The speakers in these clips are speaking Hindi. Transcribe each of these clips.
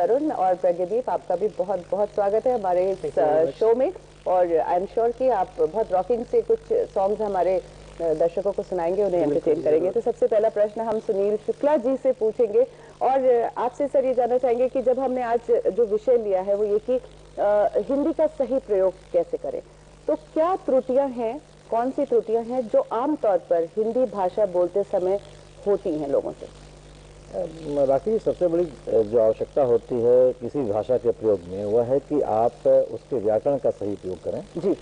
तरुण और प्रज्ञदीप, आपका भी बहुत बहुत स्वागत है हमारे इस शो में। और आई एम श्योर कि आप बहुत रॉकिंग से कुछ सॉन्ग्स हमारे दर्शकों को सुनाएंगे, उन्हें एंटरटेन करेंगे। तो सबसे पहला प्रश्न हम सुनील शुक्ला जी से पूछेंगे और आपसे सर ये जानना चाहेंगे कि जब हमने आज जो विषय लिया है वो ये कि हिंदी का सही प्रयोग कैसे करें, तो क्या त्रुटियां हैं, कौन सी त्रुटियां हैं जो आमतौर पर हिंदी भाषा बोलते समय होती हैं लोगों से? राखी, सबसे बड़ी जो आवश्यकता होती है किसी भाषा के प्रयोग में वह है कि आप उसके व्याकरण का सही प्रयोग करें जी,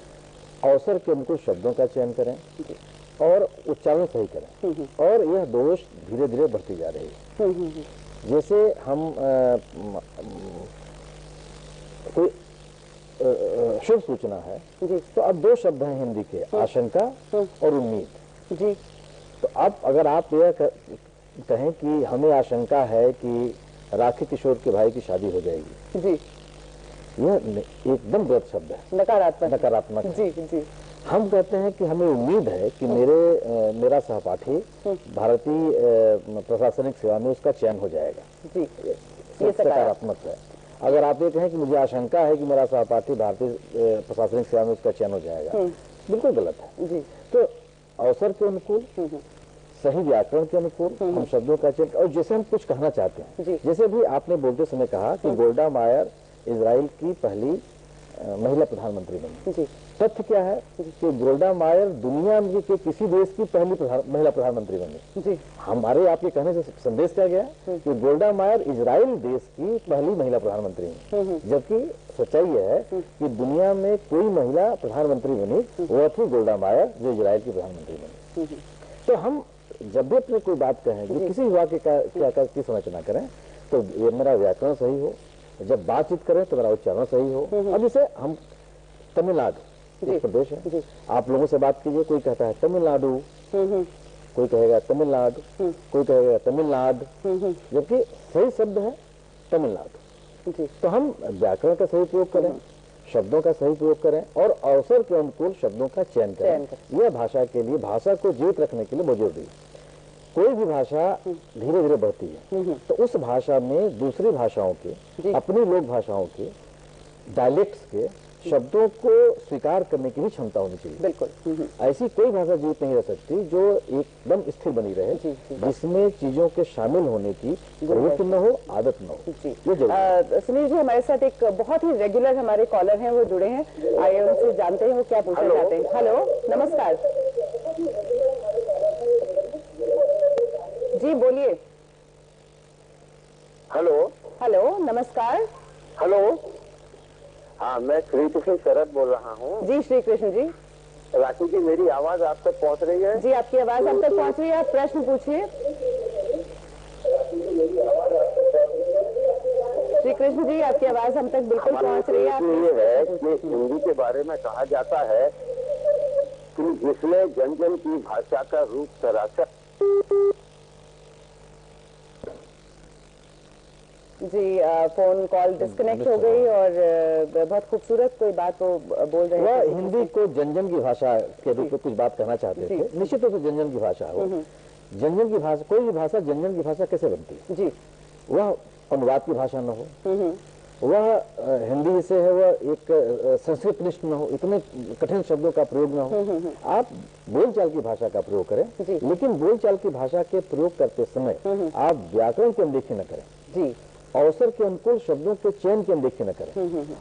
अवसर के अनुकूल शब्दों का चयन करें जी, और उच्चारण सही करें। और यह दोष धीरे धीरे बढ़ती जा रही है। जैसे हम कोई शुभ सूचना है जी, तो अब दो शब्द हैं हिंदी के, आशंका और उम्मीद जी। तो अब अगर आप यह कहें कि हमें आशंका है कि राखी किशोर के भाई की शादी हो जाएगी जी, यह एकदम गलत शब्द है, नकारात्मक जी जी। हम कहते हैं कि हमें उम्मीद है कि मेरा सहपाठी भारतीय प्रशासनिक सेवा में उसका चयन हो जाएगा जी, ये सकारात्मक है। अगर आप ये कहें कि मुझे आशंका है कि मेरा सहपाठी भारतीय प्रशासनिक सेवा में उसका चयन हो जाएगा, बिल्कुल गलत है जी। तो अवसर के अनुकूल, सही व्याकरण के अनुकूल हम शब्दों का चयन, और जैसे हम कुछ कहना चाहते हैं, जैसे भी आपने बोलते समय कहा कि गोल्डा मायर इजराइल की पहली महिला प्रधानमंत्री बनी। तथ्य क्या है कि गोल्डा मायर दुनिया में के किसी देश की पहली महिला प्रधानमंत्री बनी जी। हमारे आपके कहने से संदेश क्या गया कि गोल्डा मायर इजराइल देश की पहली महिला प्रधानमंत्री है, जबकि सच्चाई है कि दुनिया में कोई महिला प्रधानमंत्री बनी वह थी गोल्डा मायर जो इजराइल की प्रधानमंत्री बनी। तो हम जब भी अपने कोई बात कहें, किसी वाक्य का की संरचना करें, तो ये मेरा व्याकरण सही हो, जब बातचीत करें तो मेरा उच्चारण सही हो। अब जैसे हम तमिलनाडु एक प्रदेश है, आप लोगों से बात कीजिए, कोई कहता है तमिलनाडु, कोई कहेगा तमिलनाडु, कोई कहेगा तमिलनाडु, जबकि सही शब्द है तमिलनाडु। तो हम व्याकरण का सही प्रयोग करें, शब्दों का सही प्रयोग करें और अवसर के अनुकूल शब्दों का चयन करें। यह भाषा के लिए, भाषा को जीवित रखने के लिए बहुत जरूरी है। कोई भी भाषा धीरे धीरे बढ़ती है, तो उस भाषा में दूसरी भाषाओं के, अपनी लोक भाषाओं के, डायलेक्ट्स के शब्दों को स्वीकार करने की भी क्षमता होनी चाहिए। बिल्कुल ऐसी कोई भाषा जीवित नहीं रह सकती जो एकदम स्थिर बनी रहे, जिसमें चीजों के शामिल होने की प्रवृत्ति न हो, आदत न हो। सुनील जी, हमारे साथ एक बहुत ही रेगुलर हमारे कॉलर हैं, वो जुड़े हैं, आइए उनसे जानते हैं वो क्या पूछना चाहते हैं। हेलो, नमस्कार जी, बोलिए। हेलो हेलो, नमस्कार। हेलो, हाँ, मैं श्री कृष्ण शरद बोल रहा हूँ जी। श्री कृष्ण जी। राखी जी, मेरी आवाज आप तक पहुँच रही है? जी, आपकी आवाज हम तक पहुँच रही है, आप प्रश्न पूछिए। श्री कृष्ण जी, आपकी आवाज हम तक बिल्कुल पहुँच रही है। ये है कि हिंदी के बारे में कहा जाता है कि जिसने जन जन की भाषा का रूप तराशा। जी, फोन कॉल डिस्कनेक्ट हो गई और बहुत खूबसूरत कोई बात वो बोल रहे थे। वह हिंदी को जनजन की भाषा के रूप में कुछ बात कहना चाहते थे। निश्चित रूप से जनजन की भाषा हो, जनजन की भाषा, कोई भी भाषा जनजन की भाषा कैसे बनती है जी? वह अनुवाद की भाषा न हो, वह हिंदी से है वह एक संस्कृत निष्ठ न हो, इतने कठिन शब्दों का प्रयोग न हो। आप बोलचाल की भाषा का प्रयोग करें, लेकिन बोलचाल की भाषा के प्रयोग करते समय आप व्याकरण की अनदेखी न करें जी, अवसर के अनुकूल शब्दों के चयन की अनदेखी न करें,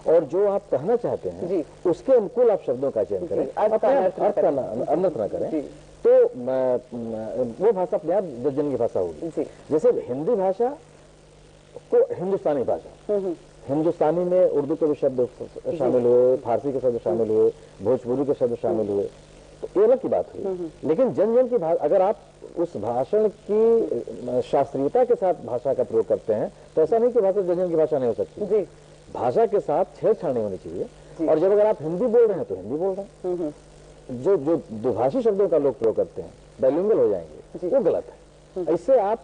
और जो आप कहना चाहते हैं उसके अनुकूल आप शब्दों का चयन करें, अर्थ का अनर्थ न करें, तो वो भाषा अपने आप जनजन की भाषा होगी। जैसे हिंदी भाषा को हिंदुस्तानी भाषा, हिंदुस्तानी में उर्दू के भी शब्द शामिल हुए, फारसी के शब्द शामिल हुए, भोजपुरी के शब्द शामिल हुए, तो ये अलग की बात हुई। लेकिन जनजन की भाषा, अगर आप उस भाषण की शास्त्रीयता के साथ भाषा का प्रयोग करते हैं, तो ऐसा नहीं कि भाषा जनजन की भाषा नहीं हो सकती जी। भाषा के साथ छेड़छाड़ नहीं होनी चाहिए। और जब अगर आप हिंदी बोल रहे हैं तो हिंदी बोल रहे हैं, जो दुभाषी शब्दों का लोग प्रयोग करते हैं, बाइलिंगुअल हो जाएंगे, वो गलत है। इससे आप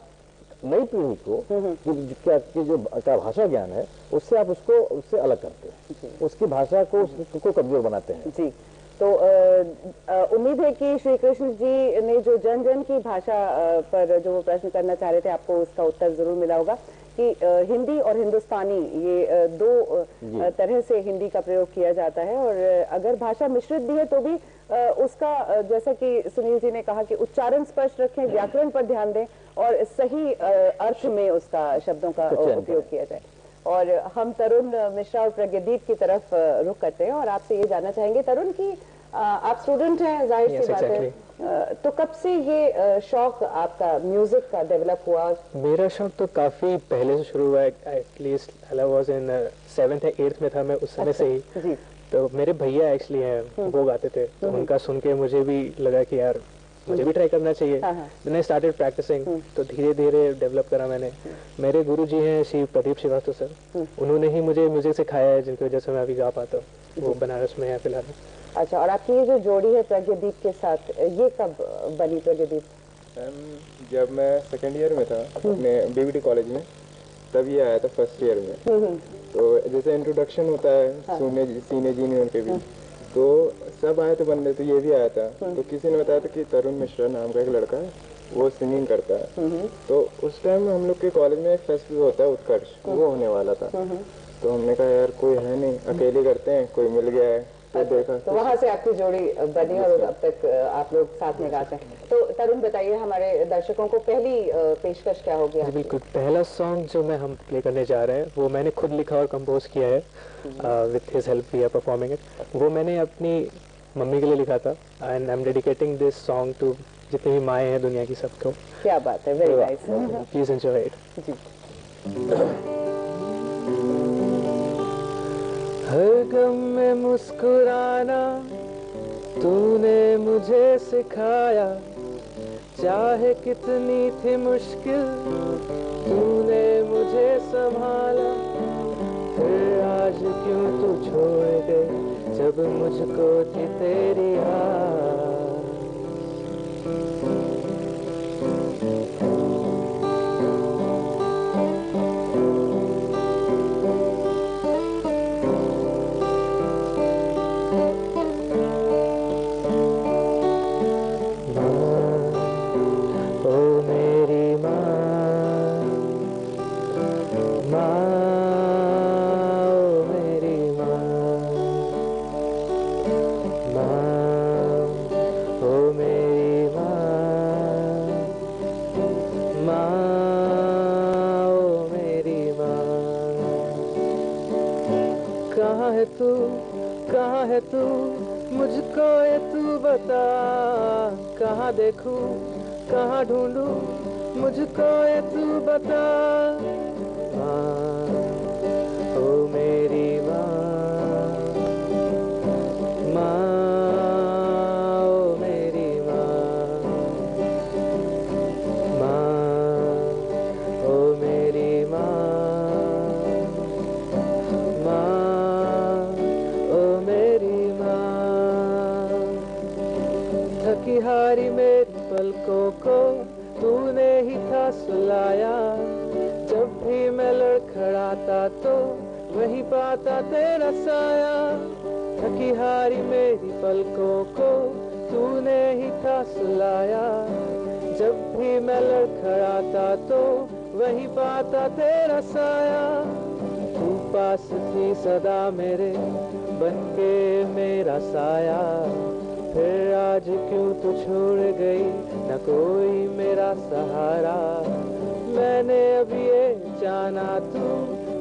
नई पीढ़ी को कि जो भाषा ज्ञान है उससे आप उससे अलग करते हैं, उसकी भाषा को कमजोर बनाते हैं जी। तो उम्मीद है कि श्री कृष्ण जी ने जो जन जन की भाषा पर जो वो प्रश्न करना चाह रहे थे, आपको उसका उत्तर जरूर मिला होगा। कि हिंदी और हिंदुस्तानी ये दो तरह से हिंदी का प्रयोग किया जाता है, और अगर भाषा मिश्रित भी है तो भी उसका, जैसा कि सुनील जी ने कहा कि उच्चारण स्पष्ट रखें, व्याकरण पर ध्यान दें और सही अर्थ में उसका शब्दों का उपयोग किया जाए। और हम तरुण मिश्रा और प्रज्ञदीप की तरफ रुख करते हैं और आपसे ये जानना चाहेंगे तरुण कि आप स्टूडेंट हैं, जाहिर सी बात है, तो कब से ये शौक आपका म्यूजिक का डेवलप हुआ? मेरा शौक तो काफी पहले से शुरू हुआ है। At least I was in 7th या 8th में था मैं उस समय से ही। जी। तो मेरे भैया एक्चुअली हैं, वो गाते थे, तो उनका सुन के मुझे भी लगा कि यार मुझे भी ट्राई करना चाहिए। देन आई स्टार्टेड प्रैक्टिसिंग, तो धीरे धीरे डेवलप करा मैंने। मेरे गुरुजी हैं श्री प्रदीप श्रीवास्तव सर, उन्होंने ही मुझे म्यूजिक सिखाया है, जिनकी वजह से मैं अभी गा पाता हूँ। वो बनारस में है फिलहाल। अच्छा, और आपकी ये जो जोड़ी है प्रज्ञदीप के साथ, ये कब बनी प्रज्ञदीप? जब मैं सेकेंड ईयर में था अपने बीबीटी कॉलेज में, तब ये आया था फर्स्ट ईयर में। तो जैसे इंट्रोडक्शन होता है सीने जूनियर के भी, तो सब आए थे बंदे, तो ये भी आया था। तो किसी ने बताया था कि तरुण मिश्रा नाम का एक लड़का है, वो सिंगिंग करता है। तो उस टाइम हम लोग के कॉलेज में एक फेस्टिवल होता है उत्कर्ष, वो होने वाला था। तो हमने कहा यार कोई है नहीं, अकेले करते हैं, कोई मिल गया है, तो देखा। तो वहाँ से आपकी जोड़ी बनी और अब तक आप लोग साथ में गाते हैं। तो तरुण बताइए हमारे दर्शकों को पहली पेशकश क्या होगी? बिल्कुल, पहला सॉन्ग जो मैं हम प्ले करने जा रहे हैं वो मैंने खुद लिखा और कंपोज किया है, with his help we are performing it. वो मैंने अपनी मम्मी के लिए लिखा था, and I am dedicating this song to जितनी भी माएँ हैं दुनिया की, सबको। क्या बात है, very nice, please enjoy it. जी। हर गम में मुस्कुराना तूने मुझे सिखाया, चाहे कितनी थी मुश्किल तूने मुझे संभाला। फिर आज क्यों तू छोड़ गई जब मुझको थी तेरी आस। कहाँ है तू मुझको ये तू बता, कहाँ देखूं कहाँ ढूंढूं मुझको ये तू बता। माँ ओ मेरी माँ, माँ ओ मेरी माँ, माँ ओ मेरी माँ, थकी हारी मेरी पलकों को तूने ही था सुलाया। जब भी मैं लड़खड़ाता तो वहीं पाता तेरा साया। थकी हारी मेरी पलकों को तूने ही था सुलाया। जब भी मैं लड़खड़ाता तो वहीं पाता तेरा साया। तू पास थी सदा मेरे बनके मेरा साया। फिर आज क्यों तू छोड़ गई न कोई मेरा सहारा। मैंने अब ये जाना तू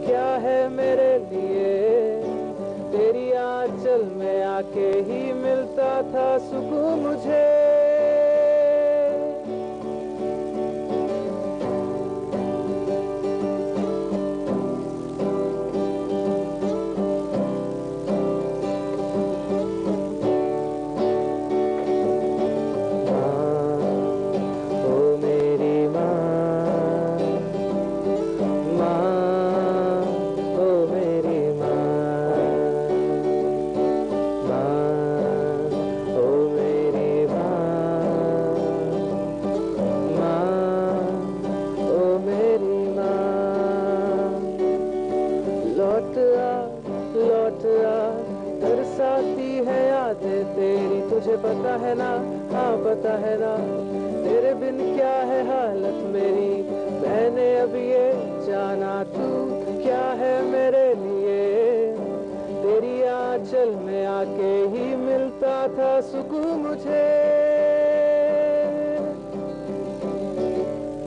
क्या है मेरे लिए। तेरी आंचल में आके ही मिलता था सुकून मुझे। तरसाती है यादें तेरी तुझे पता है ना, हाँ पता है ना। तेरे बिन क्या है हालत मेरी मैंने अब ये जाना तू क्या है मेरे लिए, तेरी आंचल में आके ही मिलता था सुकून मुझे।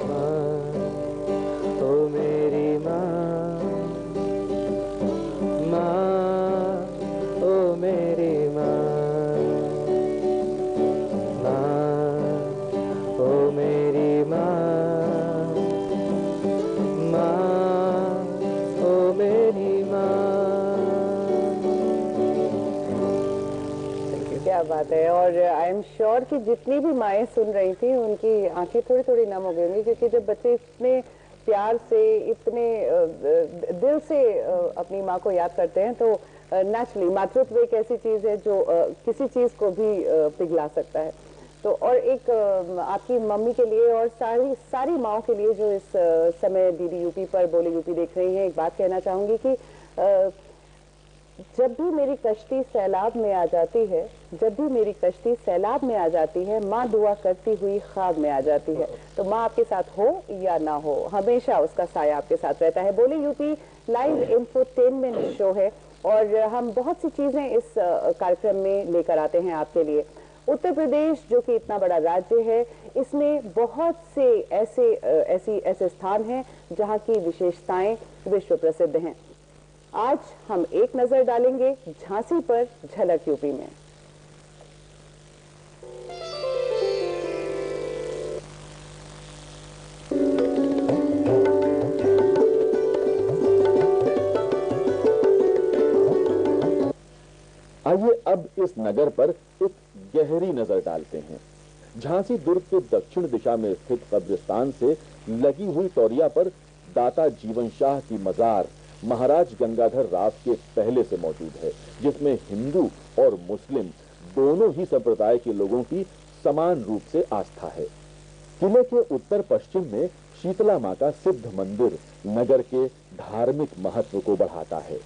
माँ, ओ मेरी माँ, माँ, ओ मेरी माँ, माँ, ओ मेरी माँ, माँ, ओ मेरी माँ। क्या बात है। और आई एम श्योर कि जितनी भी माएँ सुन रही थी उनकी आंखें थोड़ी थोड़ी नम हो गई होंगी, क्योंकि जब बच्चे इतने प्यार से, इतने दिल से अपनी माँ को याद करते हैं तो नेचुरली मातृत्व एक ऐसी चीज है जो किसी चीज को भी पिघला सकता है। तो और एक आपकी मम्मी के लिए और सारी माँओं के लिए जो इस समय डीडी यूपी पर बोले यूपी देख रही हैं, एक बात कहना चाहूंगी कि जब भी मेरी कश्ती सैलाब में आ जाती है, जब भी मेरी कश्ती सैलाब में आ जाती है, माँ दुआ करती हुई ख्वाब में आ जाती है। तो माँ आपके साथ हो या ना हो, हमेशा उसका साया आपके साथ रहता है। बोले यूपी लाइव इंफोटेनमेंट शो है और हम बहुत सी चीजें इस कार्यक्रम में लेकर आते हैं आपके लिए। उत्तर प्रदेश जो कि इतना बड़ा राज्य है, इसमें बहुत से ऐसे स्थान हैं जहाँ की विशेषताएं विश्व प्रसिद्ध हैं। आज हम एक नजर डालेंगे झांसी पर झलक यूपी में। आइए अब इस नगर पर एक गहरी नजर डालते हैं। झांसी दुर्ग के दक्षिण दिशा में स्थित कब्रिस्तान से लगी हुई तौरिया पर दाता जीवन शाह की मजार महाराज गंगाधर राव के पहले से मौजूद है, जिसमें हिंदू और मुस्लिम दोनों ही संप्रदाय के लोगों की समान रूप से आस्था है। किले के उत्तर पश्चिम में शीतला मां का सिद्ध मंदिर नगर के धार्मिक महत्व को बढ़ाता है।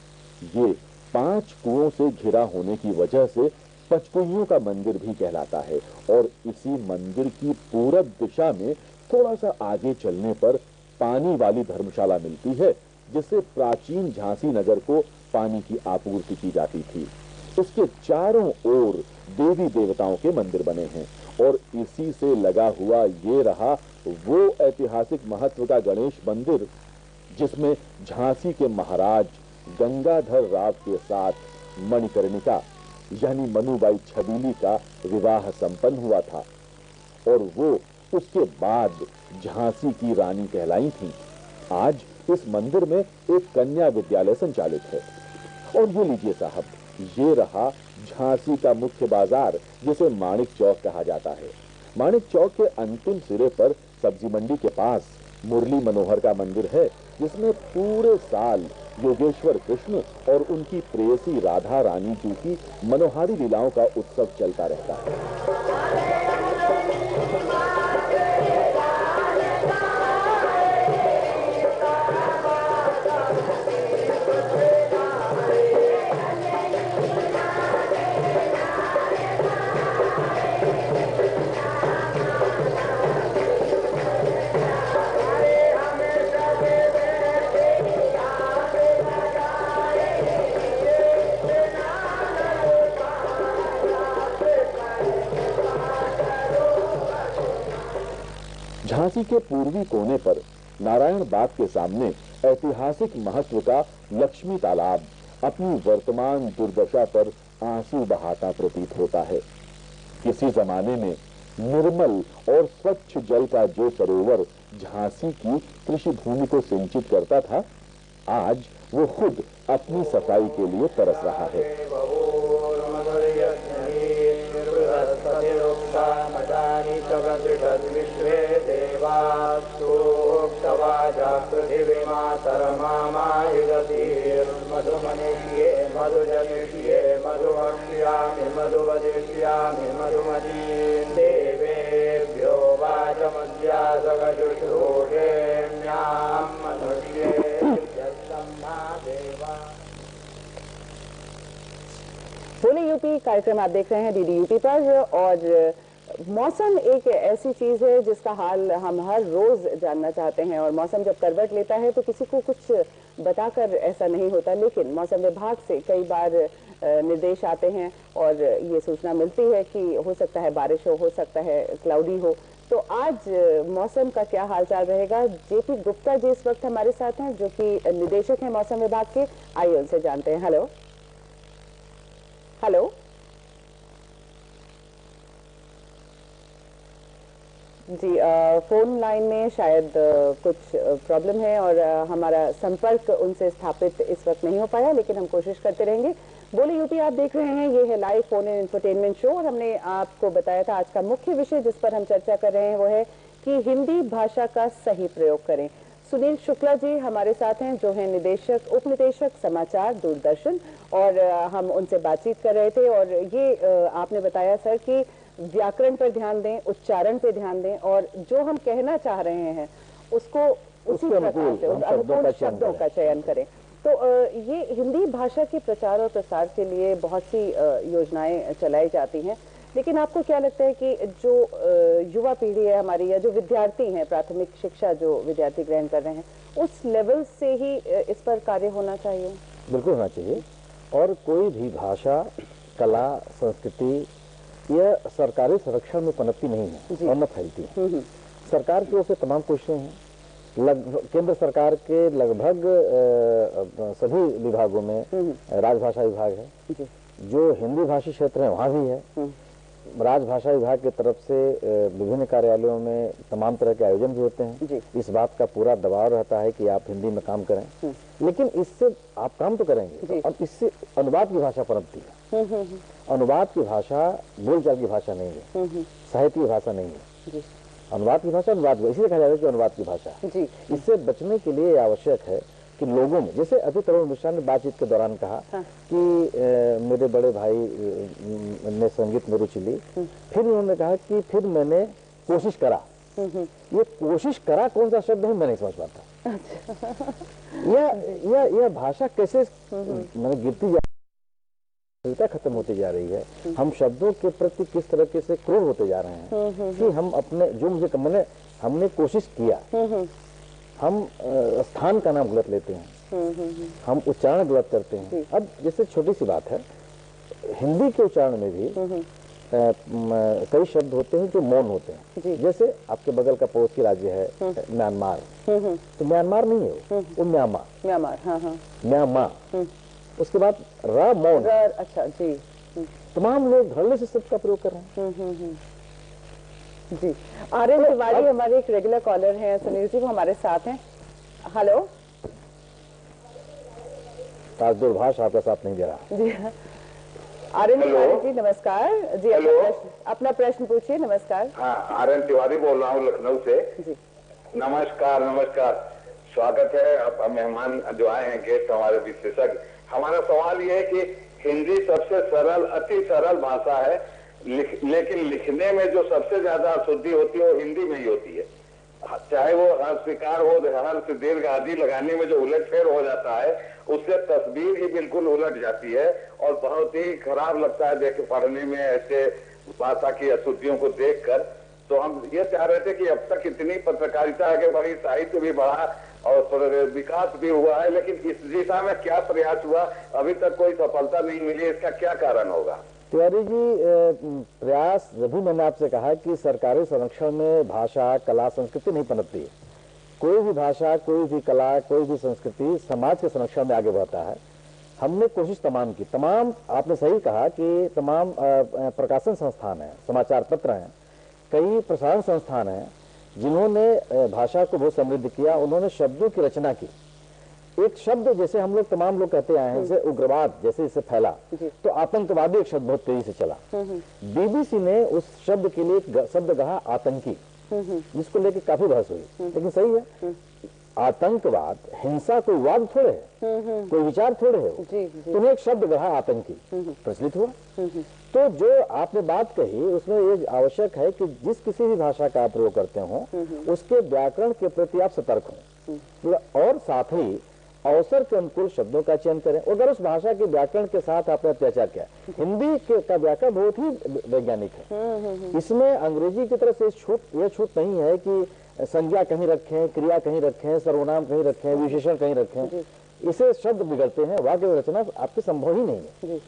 ये 5 कुओं से घिरा होने की वजह से पचकुइयों का मंदिर भी कहलाता है और इसी मंदिर की पूरब दिशा में थोड़ा सा आगे चलने पर पानी वाली धर्मशाला मिलती है, जिससे प्राचीन झांसी नगर को पानी की आपूर्ति की जाती थी। इसके चारों ओर देवी देवताओं के मंदिर बने हैं और इसी से लगा हुआ ये रहा वो ऐतिहासिक महत्व का गणेश मंदिर, जिसमें झांसी के महाराज गंगाधर राव के साथ मणिकर्णिका यानी मनुबाई छबीली का विवाह संपन्न हुआ था और वो उसके बाद झांसी की रानी कहलाई थी। आज इस मंदिर में एक कन्या विद्यालय संचालित है। और ये लीजिए साहब, ये रहा झांसी का मुख्य बाजार, जिसे माणिक चौक कहा जाता है। माणिक चौक के अंतिम सिरे पर सब्जी मंडी के पास मुरली मनोहर का मंदिर है, जिसमें पूरे साल योगेश्वर कृष्ण और उनकी प्रेयसी राधा रानी जी की मनोहारी लीलाओं का उत्सव चलता रहता है। झांसी के पूर्वी कोने पर नारायण बाग के सामने ऐतिहासिक महत्व का लक्ष्मी तालाब अपनी वर्तमान दुर्दशा पर आंसू बहाता प्रतीत होता है। किसी जमाने में निर्मल और स्वच्छ जल का जो सरोवर झांसी की कृषि भूमि को सिंचित करता था, आज वो खुद अपनी सफाई के लिए तरस रहा है। बोले यूपी कार्यक्रम आप देख रहे हैं डीडी यूपी पर और मौसम एक ऐसी चीज है जिसका हाल हम हर रोज जानना चाहते हैं, और मौसम जब करवट लेता है तो किसी को कुछ बताकर ऐसा नहीं होता, लेकिन मौसम विभाग से कई बार निर्देश आते हैं और ये सूचना मिलती है कि हो सकता है बारिश हो सकता है क्लाउडी हो। तो आज मौसम का क्या हालचाल रहेगा, जेपी गुप्ता जी इस वक्त हमारे साथ हैं, जो कि निदेशक हैं मौसम विभाग के। आइए उनसे जानते हैं। हेलो हेलो जी, फोन लाइन में शायद कुछ प्रॉब्लम है और हमारा संपर्क उनसे स्थापित इस वक्त नहीं हो पाया, लेकिन हम कोशिश करते रहेंगे। बोले यूपी आप देख रहे हैं, ये है live phone in infotainment show, और हमने आपको बताया था आज का मुख्य विषय जिस पर हम चर्चा कर रहे हैं वो है कि हिंदी भाषा का सही प्रयोग करें। सुनील शुक्ला जी हमारे साथ हैं, जो हैं निदेशक उप निदेशक समाचार दूरदर्शन, और हम उनसे बातचीत कर रहे थे। और ये आपने बताया सर कि व्याकरण पर ध्यान दें, उच्चारण पर ध्यान दें, और जो हम कहना चाह रहे हैं उसको उसी प्रकार से अनुकूल शब्दों का चयन करें। तो ये हिंदी भाषा के प्रचार और प्रसार के लिए बहुत सी योजनाएं चलाई जाती हैं, लेकिन आपको क्या लगता है कि जो युवा पीढ़ी है हमारी, या जो विद्यार्थी हैं, प्राथमिक शिक्षा जो विद्यार्थी ग्रहण कर रहे हैं, उस लेवल से ही इस पर कार्य होना चाहिए? बिल्कुल होना चाहिए। और कोई भी भाषा, कला, संस्कृति यह सरकारी संरक्षण में पनपती नहीं है और न फैलती है। सरकार की ओर से तमाम कोशिशें हैं। केंद्र सरकार के लगभग सभी विभागों में राजभाषा विभाग है, जो हिंदी भाषी क्षेत्र है वहाँ भी है। राजभाषा विभाग की तरफ से विभिन्न कार्यालयों में तमाम तरह के आयोजन भी होते हैं। इस बात का पूरा दबाव रहता है कि आप हिंदी में काम करें, लेकिन इससे आप काम तो करेंगे और इससे अनुवाद की भाषा पनपती है। अनुवाद की भाषा बोलचाल की भाषा नहीं है, साहित्य की भाषा नहीं है। अनुवाद की भाषा अनुवाद, इसीलिए कहा जाता है कि अनुवाद की भाषा। इससे बचने के लिए आवश्यक है कि लोगों में, जैसे अभी तरुण मिश्रा ने बातचीत के दौरान कहा कि मेरे बड़े भाई ने संगीत में रुचि ली, फिर उन्होंने कहा कि फिर मैंने कोशिश करा। ये कोशिश करा कौन सा शब्द है मैं नहीं समझ पाता। यह भाषा कैसे मतलब गिरती जा खत्म होती जा रही है। हम शब्दों के प्रति किस तरह से क्रूर होते जा रहे हैं कि हम अपने जो मुझे हमने कोशिश किया, हम स्थान का नाम गलत लेते हैं, हम उच्चारण गलत करते हैं। अब जैसे छोटी सी बात है, हिंदी के उच्चारण में भी कई शब्द होते हैं जो मौन होते हैं। जैसे आपके बगल का पड़ोसी राज्य है म्यांमार, तो म्यांमार नहीं है वो म्यांमार, म्यांमार। उसके बाद र मौन। अच्छा जी। तमाम लोग धड़ल्ले से शब्द का प्रयोग कर रहे हैं। जी, आर्यन तिवारी हमारे एक रेगुलर कॉलर हैं, सुनील जी वो हमारे साथ हैं। हेलो, आज दूरभाष आपका साथ नहीं दे रहा। जी आर्यन तिवारी जी नमस्कार जी, अपना प्रश्न पूछिए। नमस्कार। हाँ, आर्यन तिवारी बोल रहा हूँ लखनऊ से जी। नमस्कार नमस्कार, स्वागत है। आप मेहमान जो आए हैं, गेस्ट हमारे विशेषज्ञ। हमारा सवाल ये है कि हिंदी सबसे सरल, अति सरल भाषा है, लेकिन लिखने में जो सबसे ज्यादा अशुद्धि होती है वो हिंदी में ही होती है। चाहे वो हर्षिकार हो, हर्ष दीर्घ आदि लगाने में जो उलटफेर हो जाता है, उससे तस्वीर ही बिल्कुल उलट जाती है और बहुत ही खराब लगता है देख पढ़ने में ऐसे भाषा की अशुद्धियों को देखकर। तो हम ये चाह रहे थे कि अब तक इतनी पत्रकारिता आगे बढ़ी, साहित्य भी बढ़ा और विकास भी हुआ है, लेकिन इस दिशा में क्या प्रयास हुआ, अभी तक कोई सफलता नहीं मिली, इसका क्या कारण होगा? तिवारी जी, प्रयास जब भी मैंने आपसे कहा कि सरकारी संरक्षण में भाषा, कला, संस्कृति नहीं पनपती है। कोई भी भाषा, कोई भी कला, कोई भी संस्कृति समाज के संरक्षण में आगे बढ़ता है। हमने कोशिश तमाम की, तमाम आपने सही कहा कि तमाम प्रकाशन संस्थान हैं, समाचार पत्र हैं, कई प्रसारण संस्थान हैं जिन्होंने भाषा को बहुत समृद्ध किया। उन्होंने शब्दों की रचना की। एक शब्द जैसे हम लोग तमाम लोग कहते आए हैं, जैसे उग्रवाद जैसे इससे फैला, तो आतंकवादी एक शब्द बहुत तेजी से चला। बीबीसी ने उस शब्द के लिए एक शब्द कहा आतंकी, जिसको लेकर काफी बहस हुई, लेकिन सही है। आतंकवाद हिंसा कोई वाद थोड़े है, कोई विचार थोड़े है, तो उन्हें एक शब्द कहा आतंकी, प्रचलित हुआ। तो जो आपने बात कही उसमें ये आवश्यक है कि जिस किसी भी भाषा का आप प्रयोग करते हो उसके व्याकरण के प्रति आप सतर्क हो, और साथ ही अवसर के अनुकूल शब्दों का चयन करें। अगर उस भाषा के व्याकरण के साथ आपने अत्याचार किया, हिंदी का व्याकरण बहुत ही वैज्ञानिक है, इसमें अंग्रेजी की तरफ से यह छूट नहीं है कि संज्ञा कहीं रखें, क्रिया कहीं रखें, सर्वनाम कहीं रखें, विशेषण कहीं रखें, इसे शब्द बिगड़ते हैं, वाक्य रचना आपके संभव ही नहीं है।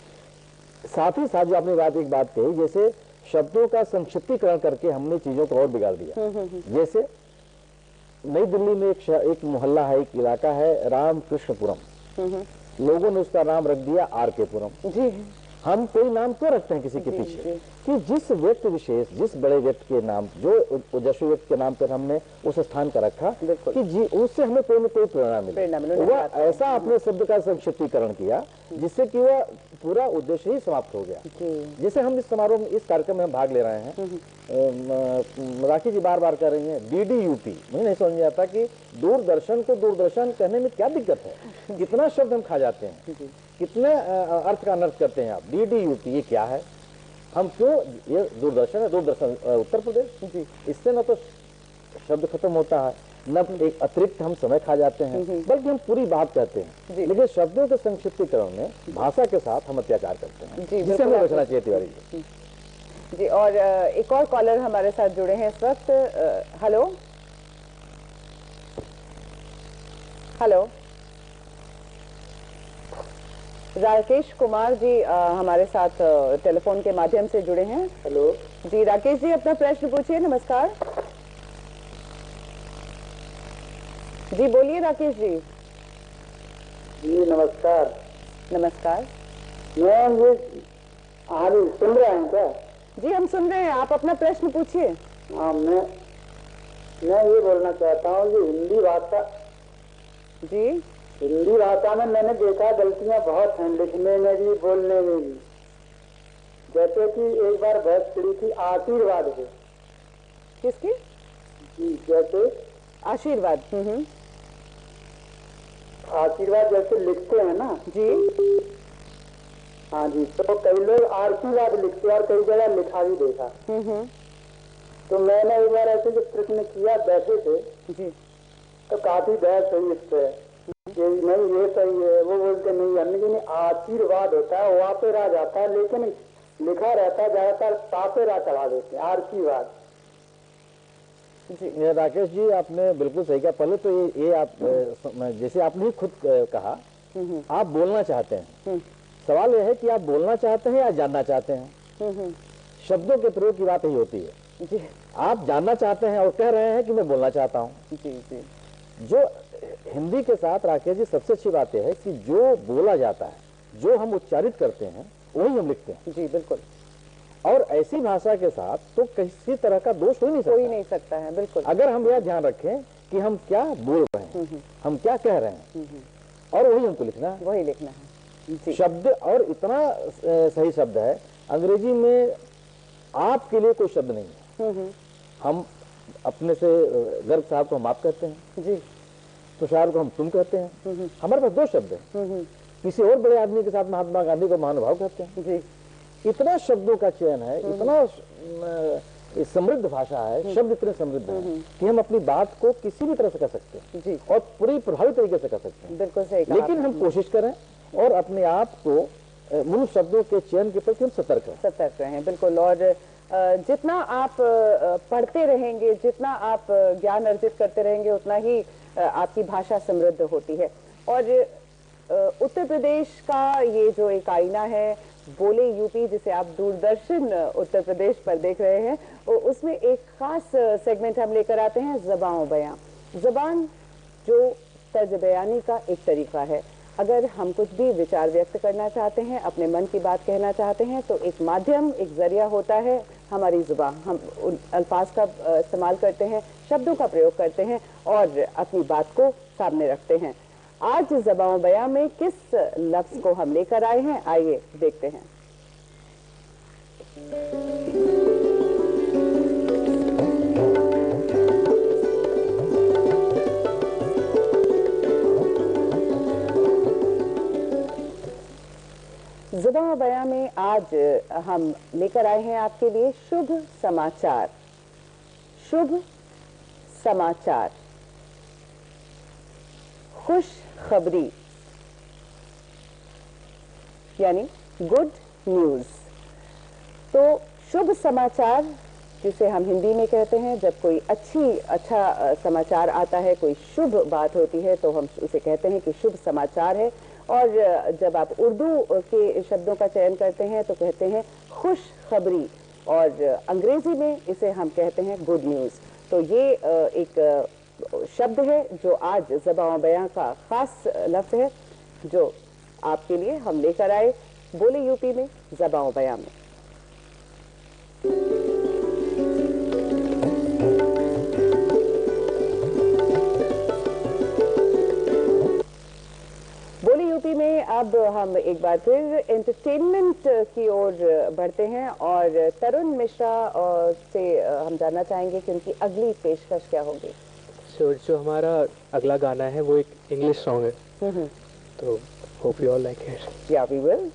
साथ ही साथ जो आपने एक बात कही, जैसे शब्दों का संक्षिप्तीकरण करके हमने चीजों को और बिगाड़ दिया। जैसे नई दिल्ली में एक मोहल्ला है, एक इलाका है रामकृष्णपुरम, लोगों ने उसका नाम रख दिया आर.के. पुरम। जी, हम कोई नाम क्यों रखते हैं किसी के पीछे? कि जिस व्यक्ति विशेष, जिस बड़े व्यक्ति के नाम, जो ओजस्वी व्यक्ति के नाम पर हमने उस स्थान का रखा कि जी उससे हमें कोई न कोई प्रेरणा मिले, वह ऐसा अपने शब्द का संक्षिप्तीकरण किया जिससे कि वह पूरा उद्देश्य ही समाप्त हो गया। जैसे हम इस समारोह में, इस कार्यक्रम में हम भाग ले रहे हैं, राखी जी बार बार कर रही हैं DDUP, मुझे नहीं समझ में आता कि दूरदर्शन को दूरदर्शन कहने में क्या दिक्कत है? कितना शब्द हम खा जाते हैं, कितने अर्थ का अनर्थ करते हैं आप। DDUP ये क्या है? हम क्यों, ये दूरदर्शन है, दूरदर्शन उत्तर प्रदेश जी, इससे न तो शब्द खत्म होता है, न एक अतिरिक्त हम समय खा जाते हैं, बल्कि हम पूरी बात कहते हैं। लेकिन शब्दों के संक्षिप्तीकरण में भाषा के साथ हम अत्याचार करते हैं, जिससे हमें बचना चाहिए। तिवारी जी, और एक और कॉलर हमारे साथ जुड़े हैं इस वक्त। हेलो हेलो, राकेश कुमार जी हमारे साथ टेलीफोन के माध्यम से जुड़े हैं। हेलो जी, राकेश जी अपना प्रश्न पूछिए। नमस्कार जी, बोलिए राकेश जी। जी नमस्कार। नमस्कार, मैं ये सुन रहे हैं क्या? जी हम सुन रहे हैं, आप अपना प्रश्न पूछिए। हाँ, मैं ये बोलना चाहता हूँ कि हिंदी भाषा में मैंने देखा गलतियाँ बहुत हैं, लिखने में भी, बोलने में भी। जैसे कि एक बार बहस छिड़ी थी आशीर्वाद से। किसकी? जी, जैसे आशीर्वाद। आशीर्वाद जैसे लिखते हैं ना जी, हाँ जी, तो कई लोग आशीर्वाद लिखते और कई जगह लिखा भी देखा। तो मैंने एक बार ऐसे जो प्रश्न किया बैठे थे जी, तो काफी बहस हुई इस पे, नहीं ये सही है, वो बोलते नहीं है, लेकिन आशीर्वाद होता है वहाँ पे रा जाता है, लेकिन लिखा रहता है ज्यादातर तापे रा चढ़ा देते हैं आशीर्वाद। जी राकेश जी, आपने बिल्कुल सही कहा। पहले तो ये आप जैसे आपने ही खुद कहा, आप बोलना चाहते हैं, सवाल यह है कि आप बोलना चाहते हैं या जानना चाहते हैं। शब्दों के प्रयोग की बात यही होती है जी। आप जानना चाहते हैं और कह रहे हैं कि मैं बोलना चाहता हूँ। जी जी, जो हिंदी के साथ राकेश जी सबसे अच्छी बात यह है कि जो बोला जाता है, जो हम उच्चारित करते हैं, वही हम लिखते हैं। जी बिल्कुल। और ऐसी भाषा के साथ तो किसी तरह का दोष हो ही नहीं सकता है। बिल्कुल। अगर हम यह ध्यान रखें कि हम क्या बोल रहे हैं, हम क्या कह रहे हैं, और वही हमको लिखना है, वही लिखना है। शब्द और इतना सही शब्द है, अंग्रेजी में आपके लिए कोई शब्द नहीं है। हम अपने से गर्ग साहब को हम आप कहते हैं जी, तुषार को हम तुम कहते हैं। हमारे पास दो शब्द है। किसी और बड़े आदमी के साथ महात्मा गांधी को महानुभाव कहते हैं जी। इतना शब्दों का चयन है, इतना समृद्ध भाषा है, शब्द इतने समृद्ध हैं कि हम अपनी बात को किसी भी तरह से कह सकते हैं जी, और पूरी प्रभावी तरीके से कह सकते हैं। बिल्कुल सही। लेकिन हम कोशिश करें और अपने आप को मूल शब्दों के चयन के प्रति हम सतर्क रहें। बिल्कुल। और जितना आप पढ़ते रहेंगे, जितना आप ज्ञान अर्जित करते रहेंगे, उतना ही आपकी भाषा समृद्ध होती है। और उत्तर प्रदेश का ये जो एक आईना है, बोले यूपी, जिसे आप दूरदर्शन उत्तर प्रदेश पर देख रहे हैं, उसमें एक खास सेगमेंट हम लेकर आते हैं, ज़बान बयां। ज़बान जो तर्ज बयानी का एक तरीका है। अगर हम कुछ भी विचार व्यक्त करना चाहते हैं, अपने मन की बात कहना चाहते हैं, तो एक माध्यम, एक जरिया होता है हमारी जुबान। हम उन अल्फाज का इस्तेमाल करते हैं, शब्दों का प्रयोग करते हैं और अपनी बात को सामने रखते हैं। आज ज़बान बयां में किस लफ्ज को हम लेकर आए हैं, आइए देखते हैं। ज़बान बयां में आज हम लेकर आए हैं आपके लिए शुभ समाचार। शुभ समाचार, खुश खबरी यानी गुड न्यूज। तो शुभ समाचार जिसे हम हिंदी में कहते हैं, जब कोई अच्छा समाचार आता है, कोई शुभ बात होती है तो हम उसे कहते हैं कि शुभ समाचार है। और जब आप उर्दू के शब्दों का चयन करते हैं तो कहते हैं खुश खबरी, और अंग्रेजी में इसे हम कहते हैं गुड न्यूज। तो ये एक शब्द है जो आज ज़बां बयां का खास लफ्ज़ है जो आपके लिए हम लेकर आए बोले यूपी में ज़बां बयां में। बोले यूपी में अब हम एक बार फिर एंटरटेनमेंट की ओर बढ़ते हैं और तरुण मिश्रा से हम जानना चाहेंगे कि उनकी अगली पेशकश क्या होगी। जो हमारा अगला गाना है वो एक इंग्लिश सॉन्ग है, तो hope you all like it. या we will.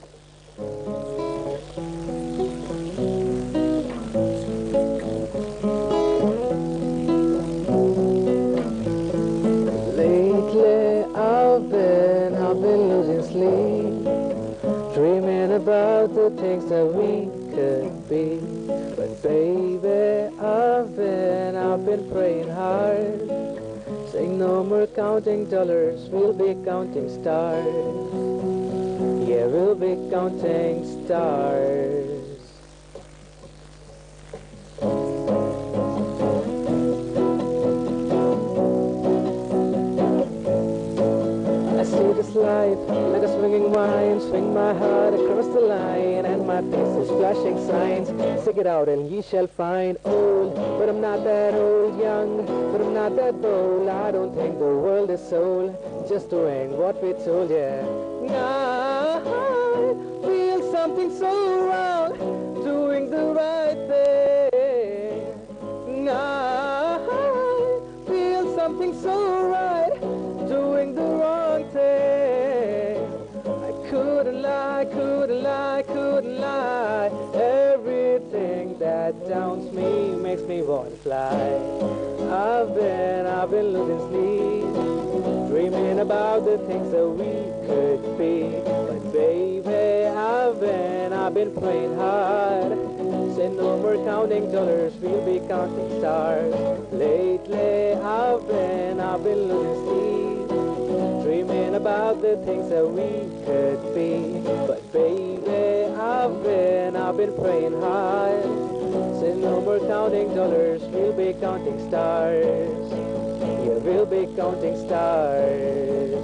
I've been losing sleep, dreaming about the things that we could be. But baby, I've been praying hard, saying no more counting dollars, we'll be counting stars. Yeah, we'll be counting stars. This life like a swinging wine, swing my heart across the line, and my face is flashing signs. Stick it out and ye shall find. Old, but I'm not that old. Young, but I'm not that bold. I don't think the world is sold, just doing what we told. Yeah, I feel something so wrong, doing the right thing. I feel something so right, doing the wrong thing. Couldn't lie. Everything that downs me makes me want to fly. I've been losing sleep, dreaming about the things that we could be. But baby, I've been playing hard. Say no more counting dollars, we'll be counting stars. Lately, I've been losing sleep, dreaming about the things that we could be. But baby, I've been praying hard. Say no more counting dollars, we'll be counting stars. Yeah, we'll be counting stars.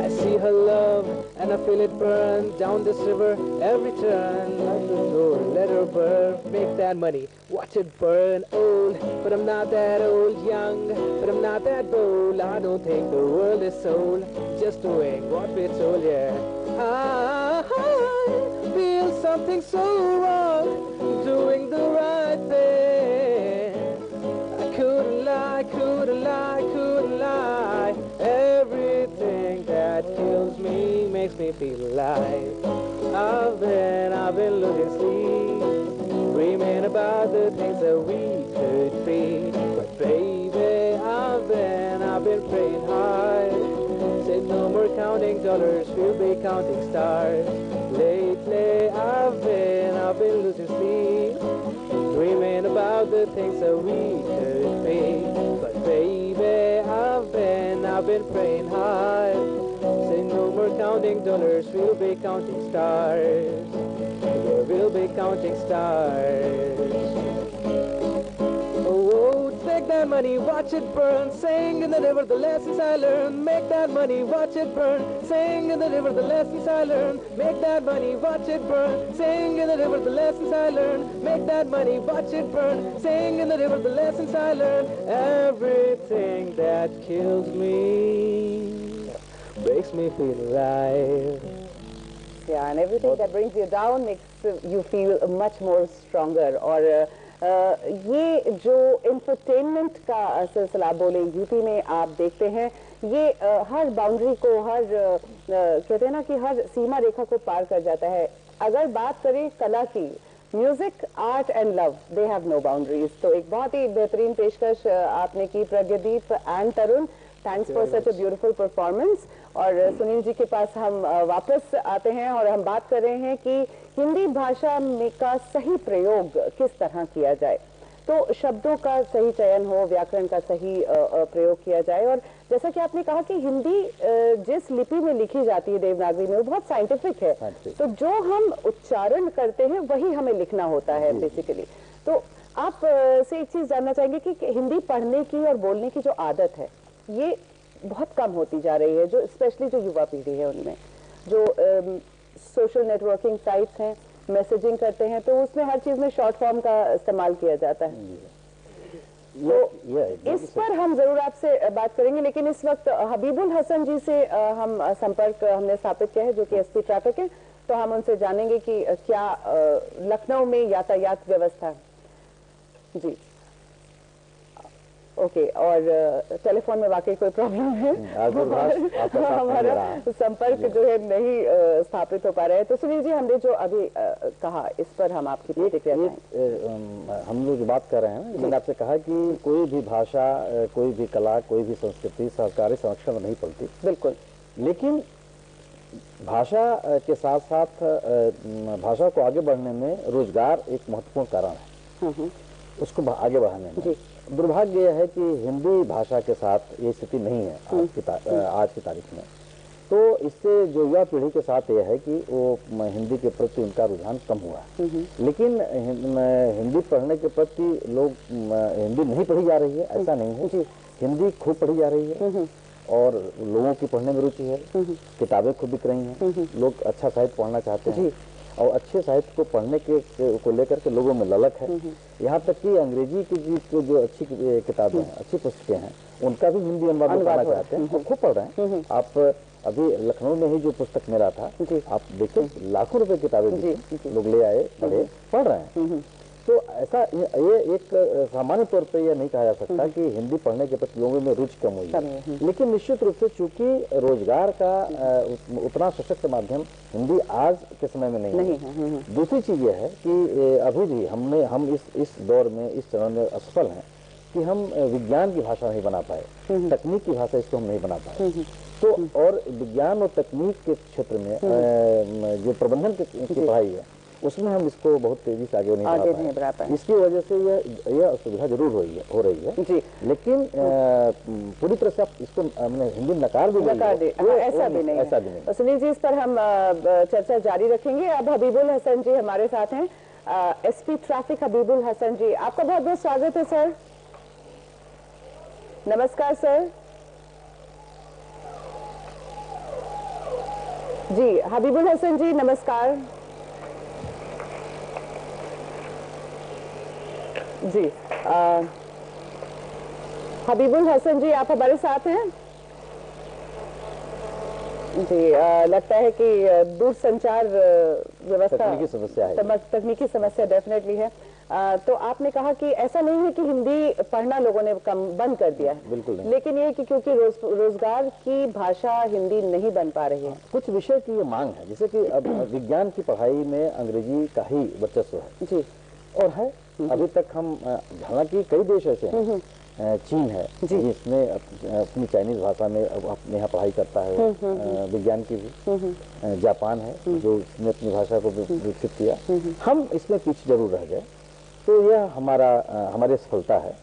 I see her love and I feel it burn down this river every turn. Like the door, let her burn, make that money, watch it burn. Old, but I'm not that old. Young, but I'm not that bold. I don't think the world is sold, just doing what we're told. Yeah, I feel something so wrong, doing the right thing. I couldn't lie. Everything that kills me makes me feel alive. I've been losing sleep, dreaming about the things that we could be. But baby, I've been praying hard. Say no more counting dollars, we'll be counting stars. Lately, I've been losing sleep, dreaming about the things that we could be. But baby, I've been praying hard. Say no more counting dollars, we'll be counting stars. Yeah, we'll be counting stars. Oh, take that money, watch it burn, sing and deliver the lessons I learned. Make that money, watch it burn, sing and deliver the lessons I learned. Make that money, watch it burn, sing and deliver the lessons I learned. Make that money, watch it burn, sing and deliver the lessons I learned. Everything that kills me makes me feel alive. Yeah, and everything that brings you down makes you feel much more stronger. और ये जो इंफरटेनमेंट का सिलसिला बोले यूपी में आप देखते हैं, ये हर बाउंड्री को, हर कहते हैं ना कि हर सीमा रेखा को पार कर जाता है। अगर बात करें कला की, music, art and love, they have no boundaries. तो एक बहुत ही बेहतरीन पेशकश आपने की Pragyadeep and Tarun. Thanks for such a beautiful performance. और सुनील जी के पास हम वापस आते हैं और हम बात कर रहे हैं कि हिंदी भाषा में का सही प्रयोग किस तरह किया जाए। तो शब्दों का सही चयन हो, व्याकरण का सही प्रयोग किया जाए। और जैसा कि आपने कहा कि हिंदी जिस लिपि में लिखी जाती है देवनागरी में, वो बहुत साइंटिफिक है। तो जो हम उच्चारण करते हैं वही हमें लिखना होता है बेसिकली। तो आप से एक चीज जानना चाहेंगे कि हिंदी पढ़ने की और बोलने की जो आदत है ये बहुत कम होती जा रही है, जो स्पेशली जो युवा पीढ़ी है उनमें, जो सोशल नेटवर्किंग साइट्स हैं, मैसेजिंग करते हैं, तो उसमें हर चीज में शॉर्ट फॉर्म का इस्तेमाल किया जाता है। तो इस पर हम जरूर आपसे बात करेंगे, लेकिन इस वक्त हबीबुल हसन जी से हम संपर्क हमने स्थापित किया है, जो कि एसपी ट्रैफिक है। तो हम उनसे जानेंगे कि क्या लखनऊ में यातायात व्यवस्था जी ओके। और टेलीफोन में वाकई कोई प्रॉब्लम है, हमारा संपर्क जो है नहीं स्थापित हो पा रहा है। तो सुनील जी, हमने जो अभी कहा इस पर हम आपकी प्रतिक्रिया चाहें। हम लोग जो बात कर रहे हैं, मैंने आपसे कहा कि कोई भी भाषा, कोई भी कला, कोई भी संस्कृति सरकारी संरक्षण में नहीं पड़ती, बिल्कुल। लेकिन भाषा के साथ साथ भाषा को आगे बढ़ने में रोजगार एक महत्वपूर्ण कारण है, उसको आगे बढ़ाने में। दुर्भाग्य यह है कि हिंदी भाषा के साथ ये स्थिति नहीं है आज की तारीख में। तो इससे जो युवा पीढ़ी के साथ यह है कि वो हिंदी के प्रति उनका रुझान कम हुआ है। लेकिन हिंदी पढ़ने के प्रति लोग, हिंदी नहीं पढ़ी जा रही है ऐसा नहीं है, हिंदी खूब पढ़ी जा रही है और लोगों की पढ़ने में रुचि है, किताबें खूब बिक रही हैं, लोग अच्छा साहित्य पढ़ना चाहते हैं और अच्छे साहित्य को पढ़ने को लेकर के लोगों में ललक है। यहाँ तक कि अंग्रेजी की जो अच्छी किताबें हैं, अच्छी पुस्तकें हैं, उनका भी हिंदी अनुवाद पढ़ना चाहते हैं और खूब पढ़ रहे हैं। आप अभी लखनऊ में ही जो पुस्तक मेला था, आप देखिए लाखों रुपए किताबें लोग ले आए, पढ़े, पढ़ रहे हैं। तो ऐसा ये एक सामान्य तौर पे यह नहीं कहा जा सकता कि हिंदी पढ़ने के प्रति लोगों में रुचि कम हुई है। लेकिन निश्चित रूप से चूंकि रोजगार का उतना सशक्त माध्यम हिंदी आज के समय में नहीं है। दूसरी चीज यह है कि अभी भी हम इस दौर में, इस चरण में असफल हैं कि हम विज्ञान की भाषा नहीं बना पाए, तकनीक की भाषा इसको हम नहीं बना पाए। तो और विज्ञान और तकनीक के क्षेत्र में जो प्रबंधन की पढ़ाई है, उसमें हम इसको बहुत तेजी से आगे नहीं बढ़ा पाए। इसकी वजह से यह असुविधा जरूर हो रही है जी। लेकिन पूरी तरह से आप इसको हिंदी नकार दे, ऐसा भी नहीं। सुनील जी, इस पर हम चर्चा जारी रखेंगे। अब हबीबुल हसन जी हमारे साथ हैं, एसपी ट्रैफिक हबीबुल हसन जी, आपका बहुत बहुत स्वागत है सर। नमस्कार सर जी। हबीबुल हसन जी नमस्कार जी। हबीबुल हसन जी, आप हमारे साथ हैं जी। लगता है कि दूरसंचार व्यवस्था तकनीकी समस्या डेफिनेटली है। तो आपने कहा कि ऐसा नहीं है कि हिंदी पढ़ना लोगों ने बंद कर दिया है, बिल्कुल नहीं। लेकिन ये कि क्योंकि रोजगार की भाषा हिंदी नहीं बन पा रही है, कुछ विषय की ये मांग है, जैसे कि अब विज्ञान की पढ़ाई में अंग्रेजी का ही वर्चस्व है जी, और है अभी तक। हम हालांकि कई देश ऐसे हैं, चीन है जिसमें अपनी चाइनीज भाषा में अपने यहाँ पढ़ाई करता है विज्ञान की भी, जापान है जो इसने अपनी भाषा को विकसित किया। हम इसमें पीछे जरूर रह गए। तो यह हमारी सफलता है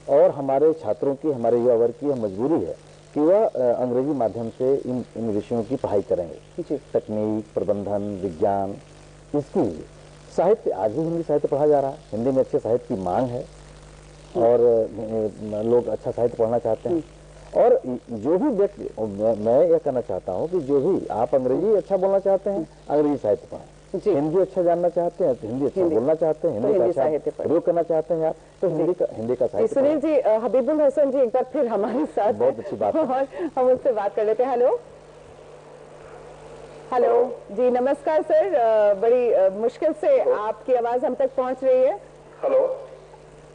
और हमारे छात्रों की, हमारे युवा वर्ग की मजबूरी है कि वह अंग्रेजी माध्यम से इन विषयों की पढ़ाई करेंगे। तकनीक, प्रबंधन, विज्ञान, इसकी साहित्य, आज भी हिंदी साहित्य पढ़ा जा रहा है। हिंदी में अच्छे साहित्य की मांग है और लोग अच्छा साहित्य पढ़ना चाहते हैं। और जो भी व्यक्ति, मैं यह कहना चाहता हूँ कि जो भी आप अंग्रेजी अच्छा बोलना चाहते हैं, अंग्रेजी साहित्य पढ़ें। हिंदी अच्छा जानना चाहते हैं तो हिंदी अच्छा बोलना चाहते हैं, हिंदी का अच्छा प्रयोग करना चाहते हैं आप, तो हिंदी का साहित्य। सुनील जी, हबीबुल हसन जी एक बार फिर हमारे साथ, बहुत अच्छी बात है, और हम उससे बात कर लेते हैं। हेलो जी, नमस्कार सर। बड़ी मुश्किल से आपकी आवाज हम तक पहुंच रही है। हेलो,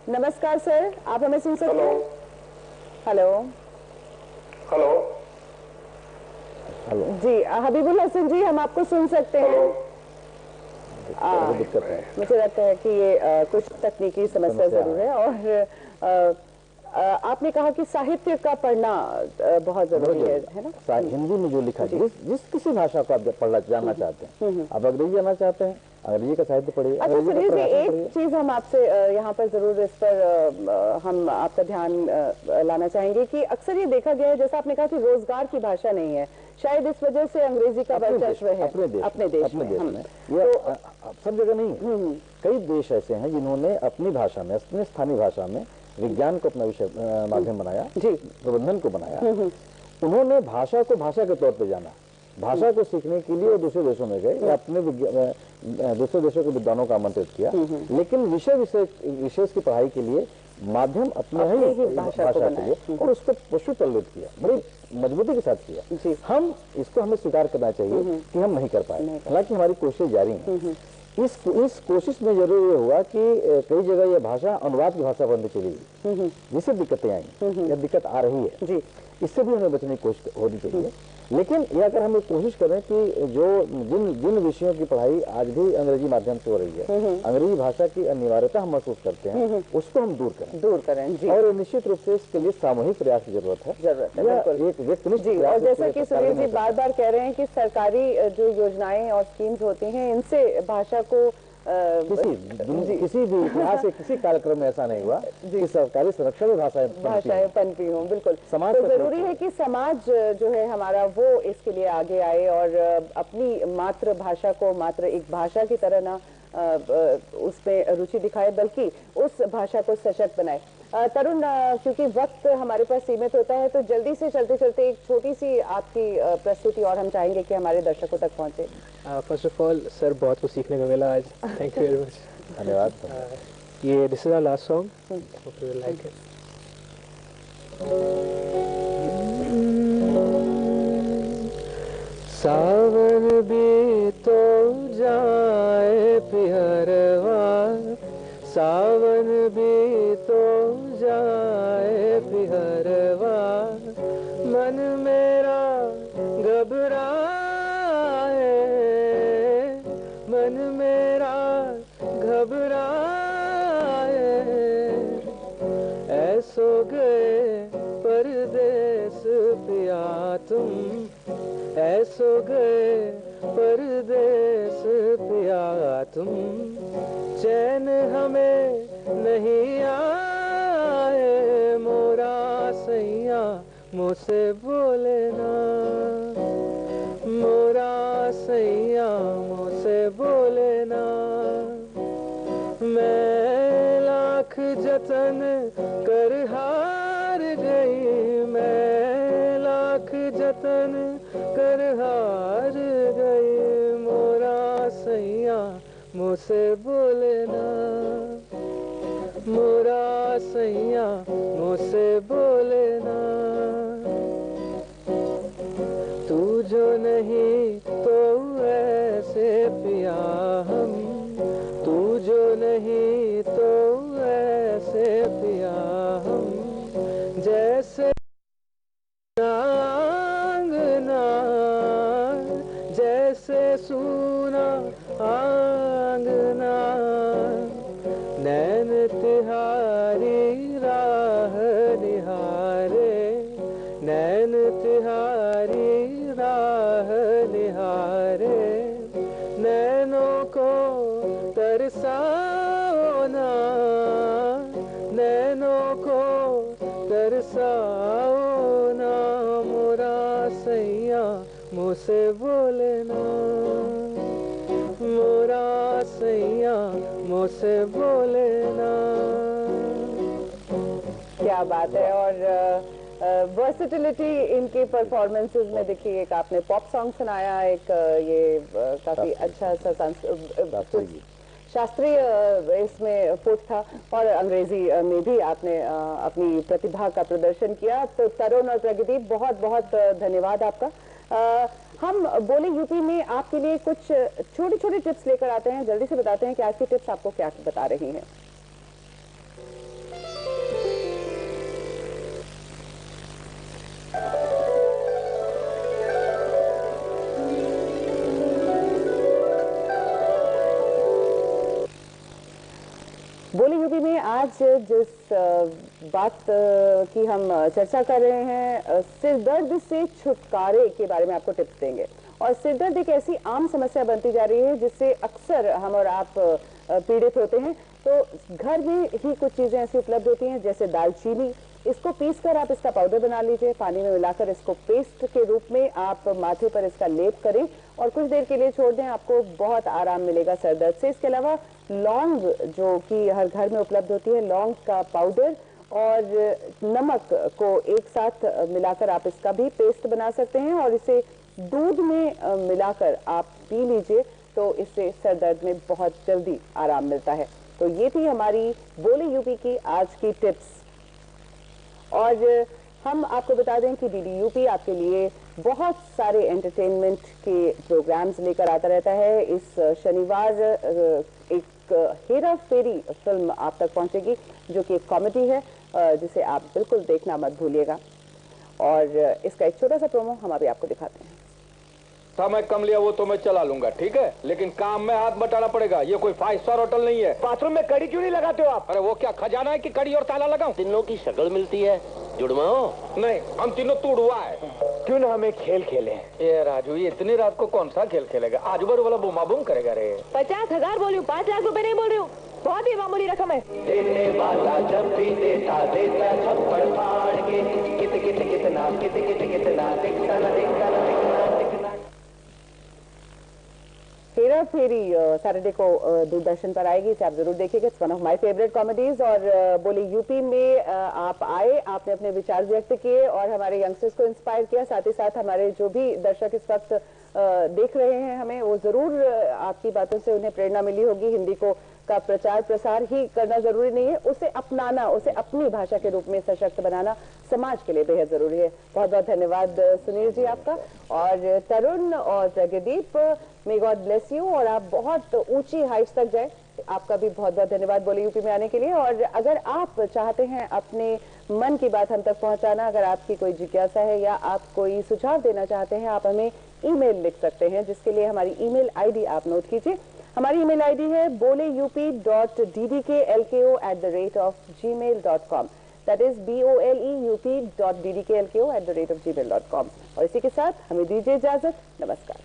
नमस्कार सर, आप हमें सुन सकते हैं? हेलो हेलो हेलो जी, हबीबुल हसन जी, हम आपको सुन सकते हैं। दिक्कत है, मुझे लगता है कि ये कुछ तकनीकी समस्या जरूर है। और आपने कहा कि साहित्य का पढ़ना बहुत जरूरी है ना? हिंदी में जो लिखा है, जिस किसी भाषा को आप पढ़ना जानना चाहते हैं, आप अंग्रेजी जानना चाहते हैं, अंग्रेजी का साहित्य पढ़िए। अच्छा सुनील जी, एक चीज हम आपसे यहाँ पर जरूर इस पर हम आपका ध्यान लाना चाहेंगे कि अक्सर ये देखा गया है, जैसा आपने कहा कि रोजगार की भाषा नहीं है, शायद इस वजह से अंग्रेजी का वर्चस्व है अपने देश में। ये सब जगह नहीं है। कई देश ऐसे हैं जिन्होंने अपनी भाषा में, अपनी स्थानीय भाषा में विज्ञान को अपना विषय माध्यम बनाया, प्रबंधन को बनाया। उन्होंने भाषा को भाषा के तौर पर जाना, भाषा को सीखने के लिए वो दूसरे देशों में गए, अपने दूसरे देशों के विद्वानों को आमंत्रित किया, लेकिन विशेष की पढ़ाई के लिए माध्यम अपने ही भाषा के लिए, और उसको पशुपल्लित किया, बड़ी मजबूती के साथ किया। हम इसको हमें स्वीकार करना चाहिए कि हम नहीं कर पाए, हालांकि हमारी कोशिश जारी है। इस कोशिश में जरूर ये हुआ कि कई जगह ये भाषा अनुवाद की भाषा बनती चली गई, जिससे दिक्कतें आई, या दिक्कत आ रही है, इससे भी हमें बचने की कोशिश होनी चाहिए। लेकिन ये अगर हम कोशिश करें कि जो जिन विषयों की पढ़ाई आज भी अंग्रेजी माध्यम से हो रही है, अंग्रेजी भाषा की अनिवार्यता हम महसूस करते हैं, उसको हम दूर करें जी। और निश्चित रूप से इसके लिए सामूहिक प्रयास की जरूरत है। एक व्यक्तिनिष्ठ प्रयास। और जैसा कि सुनील जी बार बार कह रहे हैं कि सरकारी जो योजनाएं और स्कीम्स होती हैं, इनसे भाषा को किसी भी इतिहास से किसी कार्यक्रम में ऐसा नहीं हुआ कि सरकारी सुरक्षा में भाषाएं पनपी हों। बिल्कुल, समाज तो जरूरी है कि समाज जो है हमारा वो इसके लिए आगे आए और अपनी मातृभाषा को मात्र एक भाषा की तरह ना उसमें रुचि दिखाए, बल्कि उस भाषा को सशक्त बनाए। तरुण, क्योंकि वक्त हमारे पास सीमित होता है, तो जल्दी से चलते एक छोटी सी आपकी प्रस्तुति और हम चाहेंगे कि हमारे दर्शकों तक पहुंचे। फर्स्ट ऑफ ऑल सर, बहुत कुछ सीखने को मिला आज, थैंक यू वेरी मच। धन्यवाद। ये this is our last song, hope you will like it. सावन भी तो जाए पिहरवा, सावन भी तो जाए पिहरवा, मन मेरा घबराए, मन मेरा घबराए, ऐसो गए परदेस पिया तुम, ऐसो गए परदेस पिया तुम, चैन हमें नहीं आए, मोरा सैया मुझसे बोले ना, मोरा सैया मुझसे बोले ना, मैं लाख जतन कर हार गई, मैं लाख जतन कर हार गई, मोरा सैया मुझसे बोले ना, मोरा सैया मुझसे बोले ना, तू जो नहीं तो ऐसे पिया हम, तू जो नहीं तो ऐसे पिया हम, जैसे आंगना, जैसे सूना आंगना, नैन तिहारी राह निहारे, नैन तिहारी राह निहारे, नैनों को तरसाओ ना, नैनों को तरसाओ ना, मोरा सैया मुझसे बोले ना, मोरा सैया मुझसे बोले ना। क्या बात है। और वर्सेटिलिटी इनके परफॉर्मेंसेस में दिखी। एक आपने पॉप सॉन्ग सुनाया, एक ये काफी अच्छा सा शास्त्रीय इसमें फुट था, और अंग्रेजी में भी आपने अपनी प्रतिभा का प्रदर्शन किया। तो तरुण और प्रगदीप, बहुत बहुत धन्यवाद आपका। हम बोले यूपी में आपके लिए कुछ छोटे छोटे टिप्स लेकर आते हैं, जल्दी से बताते हैं कि आज की टिप्स आपको क्या बता रही हैं। बोले यूपी में आज जिस बात की हम चर्चा कर रहे हैं, सिर दर्द से छुटकारे के बारे में आपको टिप्स देंगे। और सिर दर्द एक ऐसी आम समस्या बनती जा रही है जिससे अक्सर हम और आप पीड़ित होते हैं। तो घर में ही कुछ चीजें ऐसी उपलब्ध होती हैं जैसे दालचीनी, इसको पीसकर आप इसका पाउडर बना लीजिए, पानी में मिलाकर इसको पेस्ट के रूप में आप माथे पर इसका लेप करें और कुछ देर के लिए छोड़ दें, आपको बहुत आराम मिलेगा सर दर्द से। इसके अलावा लौंग जो कि हर घर में उपलब्ध होती है, लौंग का पाउडर और नमक को एक साथ मिलाकर आप इसका भी पेस्ट बना सकते हैं और इसे दूध में मिलाकर आप पी लीजिए, तो इससे सर दर्द में बहुत जल्दी आराम मिलता है। तो ये थी हमारी बोले यूपी की आज की टिप्स। और हम आपको बता दें कि डीडी यूपी आपके लिए बहुत सारे एंटरटेनमेंट के प्रोग्राम्स लेकर आता रहता है। इस शनिवार एक हेरा फेरी फिल्म आप तक पहुंचेगी जो कि एक कॉमेडी है, जिसे आप बिल्कुल देखना मत भूलिएगा। और इसका एक छोटा सा प्रोमो हम अभी आपको दिखाते हैं। समय कम लिया वो तो मैं चला लूंगा, ठीक है, लेकिन काम में हाथ बटाना पड़ेगा। ये कोई 5 स्टार होटल नहीं है। बाथरूम में कड़ी क्यों नहीं लगाते हो आप? अरे वो क्या खजाना है कि कड़ी और ताला लगाऊं? तीनों की शक्ल मिलती है, जुड़वाओ। नहीं, हम तीनों तुड़वा है। क्यों ना हमें खेल खेले? ये राजू, ये इतनी रात को कौन सा खेल खेलेगा? आजू बाजू वाला बुमा बुम करेगा रे। 50,000 बोल रही हूँ, 5 लाख रुपए नहीं बोल रही हूँ, बहुत ही मामूली रकम है। देने वाला जब भी देता देता छप्पड़ फाड़ के, कित कित कितना कित कित कितना दिखता न दिखता न दिखता दिखता। हेरा फेरी सैटरडे को दूरदर्शन पर आएगी, इसे आप जरूर देखिएगा। It's one of my favourite comedies. और बोले यूपी में आप आए, आपने अपने विचार व्यक्त किए और हमारे यंगस्टर्स को इंस्पायर किया। साथ ही साथ हमारे जो भी दर्शक इस वक्त देख रहे हैं हमें, वो जरूर आपकी बातों से उन्हें प्रेरणा मिली होगी। हिंदी को का प्रचार प्रसार ही करना जरूरी नहीं है, उसे अपनाना, उसे अपनी भाषा के रूप में सशक्त बनाना समाज के लिए बेहद जरूरी है। बहुत बहुत धन्यवाद सुनील जी आपका। और तरुण और Pragdeep, may God bless you और आप बहुत ऊंची हाइट्स तक जाए। आपका भी बहुत बहुत धन्यवाद बोले यूपी में आने के लिए। और अगर आप चाहते हैं अपने मन की बात हम तक पहुंचाना, अगर आपकी कोई जिज्ञासा है या आप कोई सुझाव देना चाहते हैं, आप हमें ईमेल लिख सकते हैं, जिसके लिए हमारी ईमेल आईडी आप नोट कीजिए। हमारी ईमेल आईडी है boleup.ddk@gmail.com। That is boleup.ddk@gmail.com। और इसी के साथ हमें दीजिए इजाजत। नमस्कार।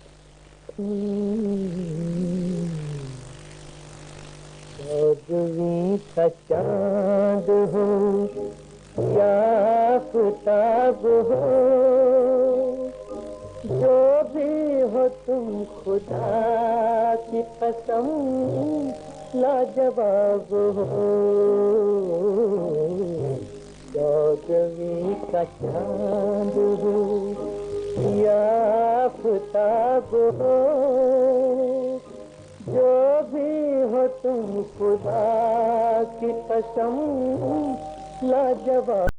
का चांद हो या आफताब हो, जो भी हो तुम खुदा की कसम लाजवाब हो। चौदहवीं का चांद हो या आफताब हो, जो भी हो तुम खुदा की कसम लाजवाब।